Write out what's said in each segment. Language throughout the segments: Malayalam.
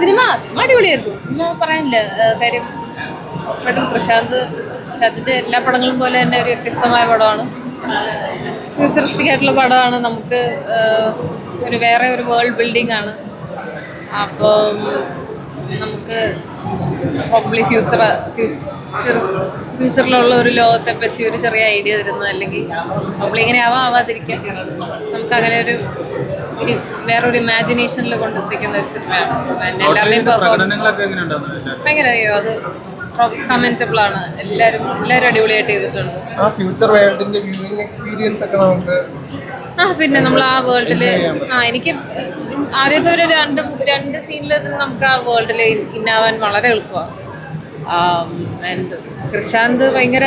സിനിമ അടിപൊളിയായിരുന്നു. സിനിമ പറയാനില്ല. കാര്യം പ്രശാന്തിന്റെ എല്ലാ പടങ്ങളും പോലെ തന്നെ ഒരു വ്യത്യസ്തമായ പടമാണ്. ഫ്യൂച്ചറിസ്റ്റിക് ആയിട്ടുള്ള പടമാണ്. നമുക്ക് വേറെ ഒരു വേൾഡ് ബിൽഡിംഗ് ആണ്. അപ്പോൾ നമുക്ക് പ്രോബ്ലി ഫ്യൂച്ചറിലുള്ള ഒരു ലോകത്തെ പറ്റി ഒരു ചെറിയ ഐഡിയ തരുന്നത്, അല്ലെങ്കിൽ പ്രോബ്ലി ഇങ്ങനെ ആവാതിരിക്കാം, നമുക്കങ്ങനെ ഒരു വേറൊരു ഇമാജിനേഷനിൽ കൊണ്ടെത്തിക്കുന്ന ഒരു സിനിമയാണ്. എല്ലാവരുടെയും പെർഫോമൻസ് ഭയങ്കര അത് കമന്റബിൾ ആണ്. എല്ലാവരും അടിപൊളിയായിട്ട് ചെയ്തിട്ടുണ്ട്. പിന്നെ നമ്മൾ ആ വേൾഡിൽ എനിക്ക് ആദ്യത്തെ ഒരു രണ്ട് സീനിൽ നമുക്ക് ആ വേൾഡിൽ ഇന്നാവാൻ വളരെ എളുപ്പമാണ്. ആൻഡ് പ്രശാന്ത് ഭയങ്കര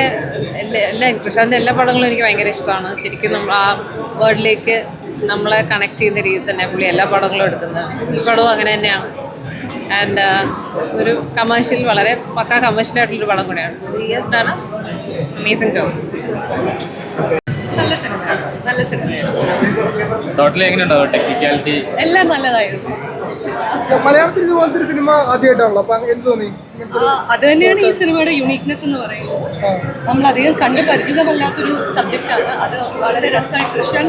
പ്രശാന്ത് എല്ലാ പടങ്ങളും എനിക്ക് ഭയങ്കര ഇഷ്ടമാണ്. ശരിക്കും നമ്മൾ ആ വേൾഡിലേക്ക് നമ്മളെ കണക്ട് ചെയ്യുന്ന രീതിയിൽ തന്നെ പുള്ളി എല്ലാ പടങ്ങളും എടുക്കുന്നത്. ഈ പടവും അങ്ങനെ തന്നെയാണ്. ആൻഡ് ഒരു കമേഴ്ഷ്യൽ, വളരെ പക്കാ കമേഴ്ഷ്യലായിട്ടുള്ളൊരു പടം കൂടെയാണ്. So he has done amazing job. നല്ല സിനിമയാണ്. എല്ലാം നല്ലതായിരുന്നു. മലയാളത്തിൽ ഇതുപോലത്തെ ഒരു സിനിമ ആദ്യമായിട്ടാണല്ലോ, അപ്പൊ എന്ത് തോന്നി? അത് തന്നെയാണ് ഈ സിനിമയുടെ യുണീക്നെസ് എന്ന് പറയുന്നത്. നമ്മൾ അധികം കണ്ട് പരിചിതമല്ലാത്തൊരു സബ്ജക്റ്റാണ്. അത് വളരെ രസമായിട്ട് കൃഷ്ണൻ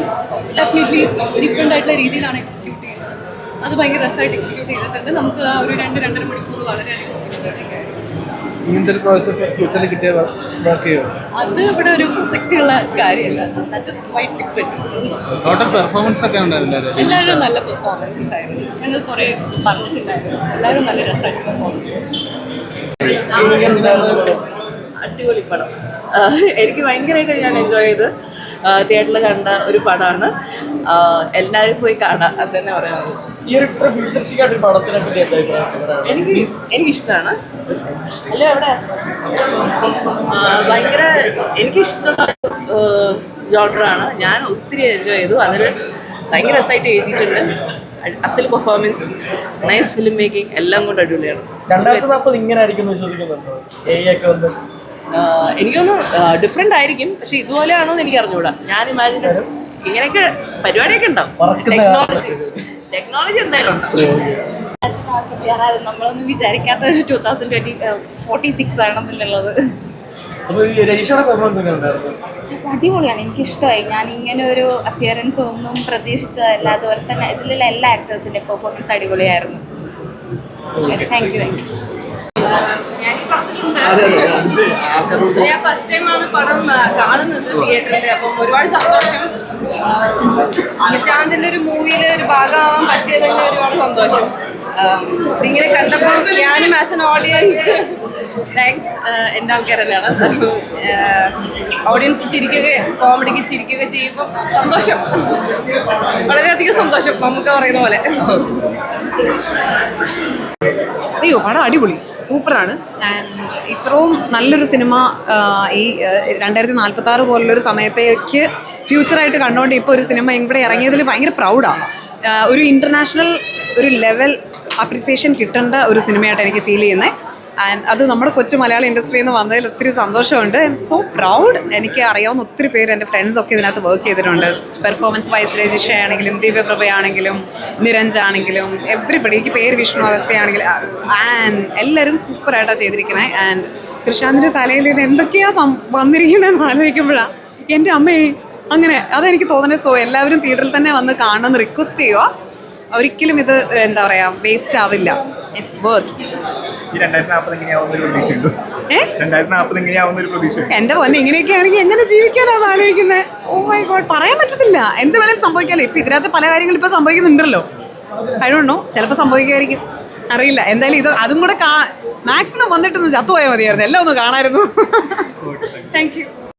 ഡെഫിനറ്റ്ലി ഡിഫറെൻ്റ് ആയിട്ടുള്ള രീതിയിലാണ് എക്സിക്യൂട്ട് ചെയ്യുന്നത്. അത് ഭയങ്കര രസമായിട്ട് എക്സിക്യൂട്ട് ചെയ്തിട്ടുണ്ട്. നമുക്ക് ആ ഒരു 2-2.5 മണിക്കൂർ വളരെയധികം അത് ഇവിടെ ഒരു പ്രസക്തിയുള്ള കാര്യമല്ല. എല്ലാവരും നല്ല പെർഫോമൻസസ് ആയിരുന്നു. ഞങ്ങൾ കുറേ പറഞ്ഞിട്ടുണ്ടായിരുന്നു. എല്ലാവരും നല്ല രസമായിട്ട് പെർഫോം ചെയ്തു. അടിപൊളി പടം. എനിക്ക് ഭയങ്കരമായിട്ട് ഞാൻ എൻജോയ് ചെയ്ത് തിയേറ്ററിൽ കണ്ട ഒരു പടമാണ്. എല്ലാവരും പോയി കാണാം, അത് തന്നെ പറയാനുള്ളത്. എനിക്കിഷ്ടമാണ്. അല്ല അവിടെ ഭയങ്കര എനിക്കിഷ്ടമുള്ള ജോണറാണ്. ഞാൻ ഒത്തിരി എൻജോയ് ചെയ്തു. അതിൽ ഭയങ്കര രസമായിട്ട് എഴുതിയിട്ടുണ്ട്. അസൽ പെർഫോമൻസ്, നൈസ് ഫിലിം മേക്കിംഗ്, എല്ലാം കൊണ്ട് അടിപൊളിയാണ്. 2040 ഇങ്ങനെ ആയിരിക്കും വിശ്വസിക്കുന്നുണ്ടോ? എനിക്കൊന്നും ഡിഫറെൻ്റ് ആയിരിക്കും, പക്ഷെ ഇതുപോലെയാണോ എന്ന് എനിക്ക് അറിഞ്ഞുകൂടാ. ഞാൻ ഇമാജിൻ ഇങ്ങനെയൊക്കെ പരിപാടിയൊക്കെ ഉണ്ടാവും. ടെക്നോളജി എന്തായാലും ഉണ്ടാവും. നമ്മളൊന്നും വിചാരിക്കാത്ത ഒരു 2046 ആണെന്നുള്ളത്. അടിപൊളിയാണ്, എനിക്കിഷ്ടമായി. ഞാൻ ഇങ്ങനെ ഒരു അപ്പിയറൻസ് ഒന്നും പ്രതീക്ഷിച്ചതല്ല. അതുപോലെ തന്നെ ഇതിലുള്ള എല്ലാ ആക്ടേഴ്സിൻ്റെ പെർഫോമൻസ് അടിപൊളിയായിരുന്നു. Thank you. ഞാൻ ഫസ്റ്റ് ടൈമാണ് പടം കാണുന്നത് തിയേറ്ററിൽ. അപ്പം ഒരുപാട് സന്തോഷം. പ്രശാന്തിന്റെ ഒരു മൂവിയിൽ ഒരു ഭാഗമാവാൻ പറ്റിയത് തന്നെ ഒരുപാട് സന്തോഷം. ഇങ്ങനെ കണ്ടപ്പോൾ ഞാനും ആസ് എൻ ഓഡിയൻസ് താങ്ക്സ് എൻ്റെ ആൾക്കാർ തന്നെയാണ്. ഓഡിയൻസ് കോമഡിക്ക് ചിരിക്കുക ചെയ്യുമ്പോൾ സന്തോഷം, വളരെയധികം സന്തോഷം. നമുക്ക് പറയുന്ന പോലെ അയ്യോ പടം അടിപൊളി, സൂപ്പറാണ്. ആൻഡ് ഇത്രയും നല്ലൊരു സിനിമ ഈ 2046 പോലുള്ളൊരു സമയത്തേക്ക് ഫ്യൂച്ചറായിട്ട് കണ്ടുകൊണ്ട് ഇപ്പോൾ ഒരു സിനിമ ഇവിടെ ഇറങ്ങിയതിൽ ഭയങ്കര പ്രൗഡാണ്. ഒരു ഇൻ്റർനാഷണൽ ഒരു ലെവൽ അപ്രിസിയേഷൻ കിട്ടേണ്ട ഒരു സിനിമയായിട്ട് എനിക്ക് ഫീൽ ചെയ്യുന്നത്. ആൻഡ് അത് നമ്മുടെ കൊച്ചു മലയാള ഇൻഡസ്ട്രിയിൽ നിന്ന് വന്നതിൽ ഒത്തിരി സന്തോഷമുണ്ട്. I M so proud. എനിക്ക് അറിയാവുന്ന ഒത്തിരി പേര്, എൻ്റെ ഫ്രണ്ട്സൊക്കെ ഇതിനകത്ത് വർക്ക് ചെയ്തിട്ടുണ്ട്. പെർഫോമൻസ് വൈസ് രജിഷ ആണെങ്കിലും, ദിവ്യപ്രഭയാണെങ്കിലും, നിരഞ്ജ് ആണെങ്കിലും, എവ്രിബഡി. എനിക്ക് പേര് വിഷ്ണു അവസ്ഥയാണെങ്കിലും, ആൻഡ് എല്ലാവരും സൂപ്പറായിട്ടാണ് ചെയ്തിരിക്കണേ. ആൻഡ് കൃഷാന്തിൻ്റെ തലയിൽ ഇത് എന്തൊക്കെയാണ് വന്നിരിക്കുന്നതെന്ന് ആലോചിക്കുമ്പോഴാണ് എൻ്റെ അമ്മയെ അങ്ങനെ അതെനിക്ക് തോന്നുന്നത്. സോ എല്ലാവരും തിയേറ്ററിൽ തന്നെ വന്ന് കാണണമെന്ന് റിക്വസ്റ്റ് ചെയ്യുക. ഒരിക്കലും ഇത് എന്താ പറയുക വേസ്റ്റ് ആവില്ല. It's worth. എന്റെ പൊന്നെ ഇങ്ങനെയൊക്കെ ആണെങ്കിൽ എങ്ങനെ ജീവിക്കാനാണ് ആലോചിക്കുന്നത്. ഓ മൈ ഗോഡ്, പറയാൻ പറ്റത്തില്ല. എന്ത് വേണേലും സംഭവിക്കാമല്ലോ. ഇപ്പം ഇതിനകത്ത് പല കാര്യങ്ങളും ഇപ്പം സംഭവിക്കുന്നുണ്ടല്ലോ. ഐ ഡോണ്ട് നോ, ചിലപ്പോൾ സംഭവിക്കുമായിരിക്കും, അറിയില്ല. എന്തായാലും ഇത് അതും കൂടെ മാക്സിമം വന്നിട്ടൊന്ന് ചത്തുപോയാൽ മതിയായിരുന്നു. എല്ലാം ഒന്ന് കാണാമായിരുന്നു. Thank you.